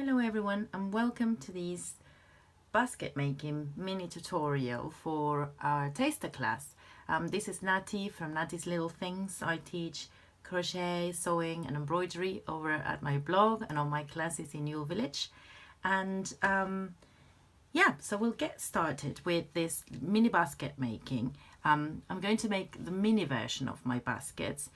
Hello everyone and welcome to this basket making mini tutorial for our taster class. This is Natty from Natty's Little Things. I teach crochet, sewing and embroidery over at my blog and on my classes in Yule Village. And so we'll get started with this mini basket making. I'm going to make the mini version of my baskets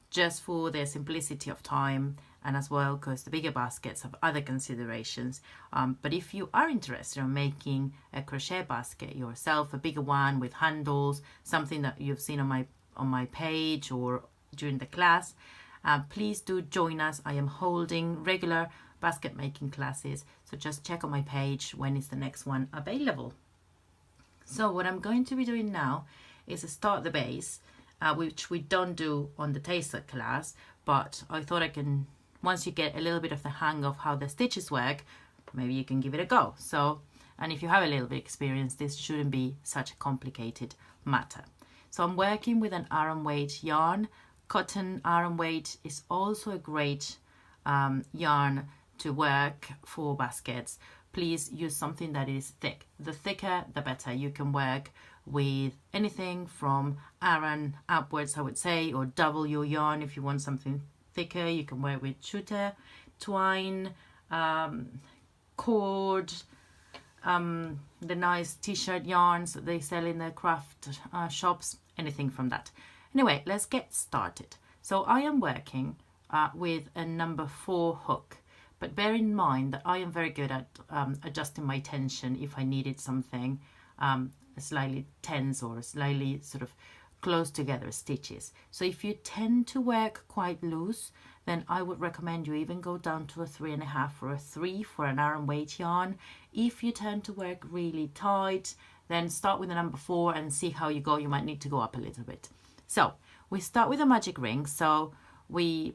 just for their simplicity of time, and as well because the bigger baskets have other considerations. But if you are interested in making a crochet basket yourself, a bigger one with handles, something that you've seen on my page or during the class, please do join us. I am holding regular basket making classes, so just check on my page when is the next one available. So what I'm going to be doing now is start the base, which we don't do on the taster class, but I thought I can, once you get a little bit of the hang of how the stitches work, maybe you can give it a go. So, and if you have a little bit of experience, this shouldn't be such a complicated matter. So I'm working with an Aran weight yarn. Cotton Aran weight is also a great yarn to work for baskets. Please use something that is thick. The thicker, the better. You can work with anything from Aran upwards, I would say, or double your yarn if you want something thicker. You can work with shooter, twine, cord, the nice t-shirt yarns that they sell in the craft shops, anything from that. Anyway, let's get started. So I am working with a number 4 hook, but bear in mind that I am very good at adjusting my tension if I needed something slightly tense or slightly sort of close together stitches. So if you tend to work quite loose, then I would recommend you even go down to a 3.5 or a 3 for an Aran weight yarn. If you tend to work really tight, then start with the number 4 and see how you go. You might need to go up a little bit. So we start with a magic ring. So we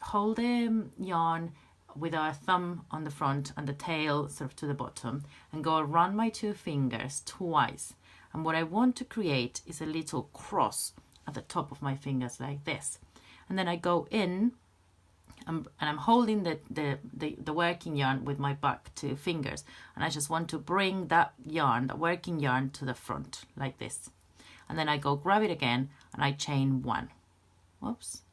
hold the yarn with our thumb on the front and the tail sort of to the bottom, and go around my 2 fingers twice. And what I want to create is a little cross at the top of my fingers like this. And then I go in and I'm holding the working yarn with my back 2 fingers. And I just want to bring that yarn, the working yarn, to the front like this. And then I go grab it again and I chain 1. Whoops.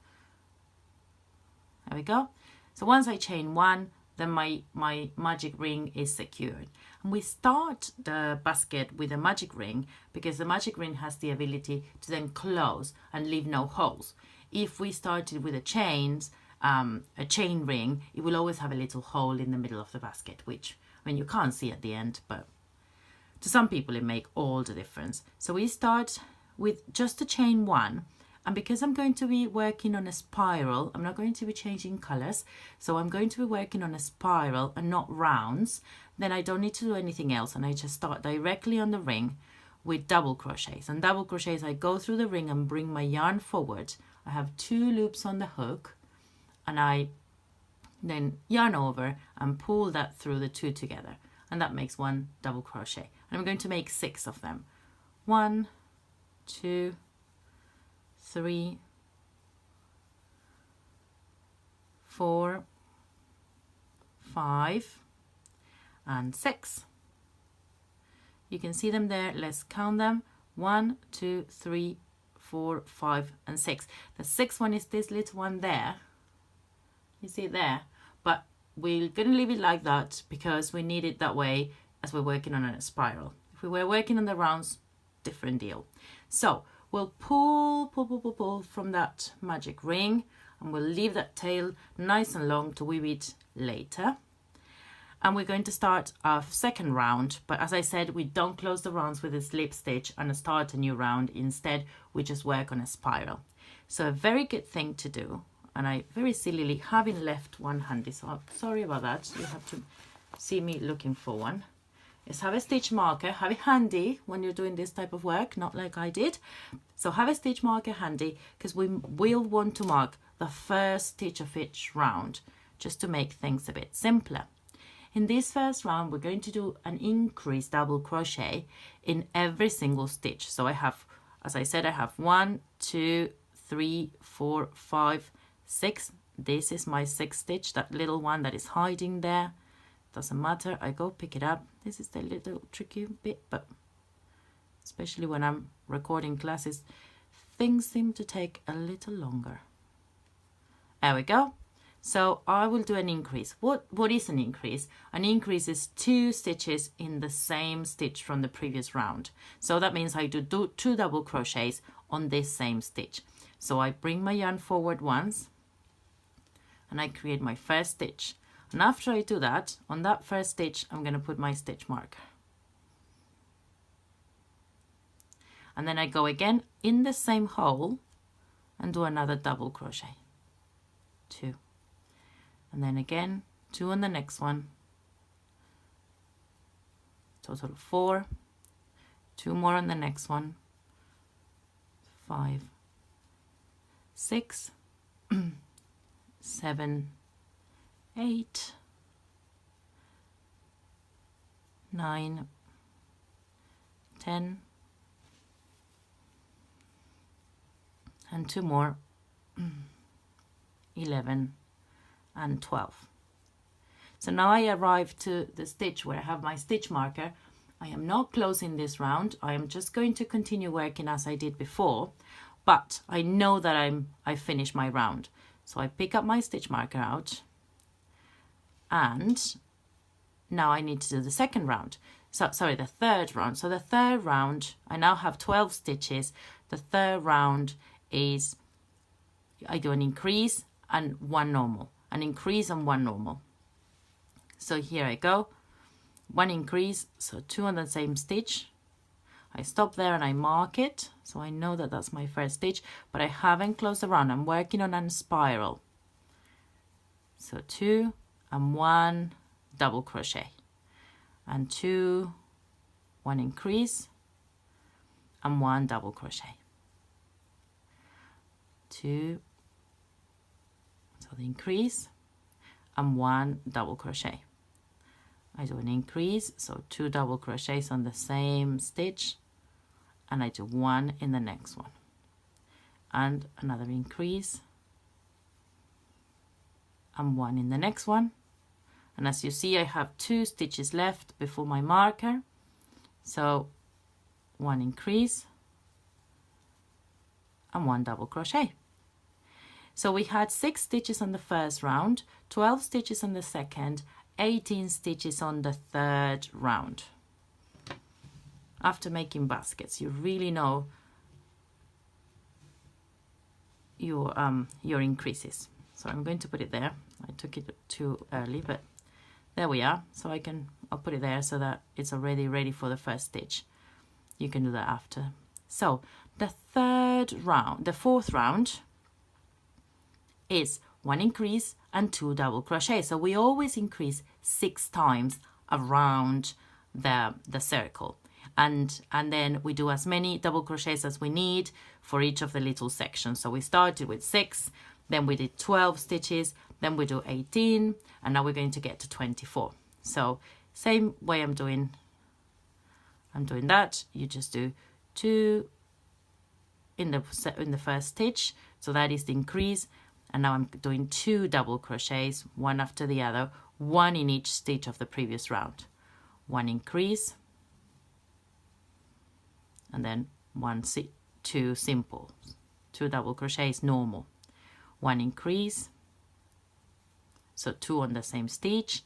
There we go. So once I chain 1, then my magic ring is secured. And we start the basket with a magic ring because the magic ring has the ability to then close and leave no holes. If we started with a chain ring, it will always have a little hole in the middle of the basket, which, I mean, you can't see at the end, but to some people it makes all the difference. So we start with just a chain 1. And because I'm going to be working on a spiral, I'm not going to be changing colors. So I'm going to be working on a spiral and not rounds. Then I don't need to do anything else. And I just start directly on the ring with double crochets. And double crochets, I go through the ring and bring my yarn forward. I have 2 loops on the hook. And I then yarn over and pull that through the 2 together. And that makes 1 double crochet. And I'm going to make 6 of them. 1, 2, 3, 4, 5, and 6. You can see them there. Let's count them. 1, 2, 3, 4, 5, and 6. The 6th one is this little one there. You see it there? But we're going to leave it like that because we need it that way as we're working on a spiral. If we were working on the rounds, different deal. So we'll pull from that magic ring, and we'll leave that tail nice and long to weave it later. And we're going to start our second round, but as I said, we don't close the rounds with a slip stitch and start a new round. Instead, we just work on a spiral. So a very good thing to do, and I very sillily having left one handy, so I'm sorry about that. You have to see me looking for one. Is have a stitch marker, have it handy when you're doing this type of work, not like I did. So have a stitch marker handy because we will want to mark the first stitch of each round just to make things a bit simpler. In this first round, we're going to do an increased double crochet in every single stitch. So I have, as I said, I have 1, 2, 3, 4, 5, 6. This is my 6th stitch, that little one that is hiding there. doesn't matter. I go pick it up. This is the little tricky bit, but especially when I'm recording classes, things seem to take a little longer. There we go. So I will do an increase. What is an increase? An increase is 2 stitches in the same stitch from the previous round. So that means I do 2 double crochets on this same stitch. So I bring my yarn forward once and I create my first stitch. And after I do that, on that first stitch, I'm going to put my stitch marker. And then I go again in the same hole and do another double crochet. 2. And then again, 2 on the next one. Total 4. 2 more on the next one. 5, 6, 7, 8, 9, 10, and 2 more, 11 and 12. So now I arrive to the stitch where I have my stitch marker. I am not closing this round. I am just going to continue working as I did before, but I know that I finished my round. So I pick up my stitch marker out, and now I need to do the second round. So sorry, the third round. So the third round, I now have 12 stitches. The third round is I do an increase and 1 normal, an increase and 1 normal. So here I go, 1 increase, so 2 on the same stitch. I stop there and I mark it, so I know that that's my first stitch, but I haven't closed the round. I'm working on a spiral. So 2 and 1 double crochet, and 2, 1 increase, and 1 double crochet. 2, so the increase, and 1 double crochet. I do an increase, so 2 double crochets on the same stitch, and I do 1 in the next one, and another increase, and 1 in the next one. And as you see, I have 2 stitches left before my marker, so 1 increase and 1 double crochet. So we had 6 stitches on the first round, 12 stitches on the second, 18 stitches on the third round. After making baskets, you really know your increases. So I'm going to put it there. I took it too early, but there we are. So I'll put it there so that it's already ready for the first stitch. You can do that after. So the fourth round is 1 increase and 2 double crochet. So we always increase 6 times around the circle, and then we do as many double crochets as we need for each of the little sections. So we started with 6, then we did 12 stitches, then we do 18, and now we're going to get to 24. So same way I'm doing that. You just do 2 in the first stitch, so that is the increase. And now I'm doing 2 double crochets, one after the other, 1 in each stitch of the previous round. 1 increase, and then 2 simple, 2 double crochets normal, 1 increase, so 2 on the same stitch,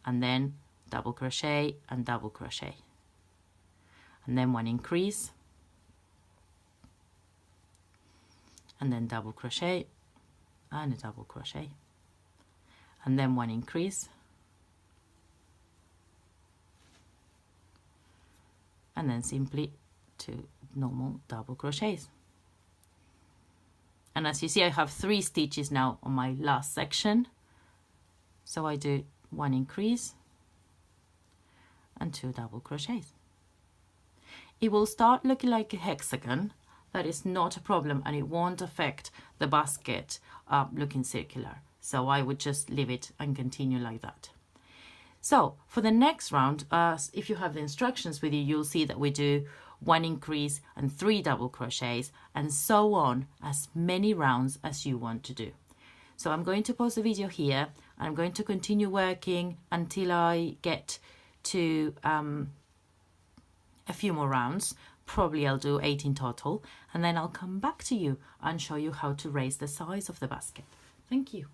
and then double crochet and double crochet, and then 1 increase, and then double crochet and a double crochet, and then 1 increase, and then simply 2 normal double crochets. And as you see, I have 3 stitches now on my last section, so I do 1 increase and 2 double crochets. It will start looking like a hexagon. That is not a problem, and it won't affect the basket looking circular. So I would just leave it and continue like that. So for the next round, if you have the instructions with you, you'll see that we do 1 increase and 3 double crochets, and so on, as many rounds as you want to do. So I'm going to pause the video here. I'm going to continue working until I get to a few more rounds. Probably I'll do 8 in total, and then I'll come back to you and show you how to raise the size of the basket. Thank you.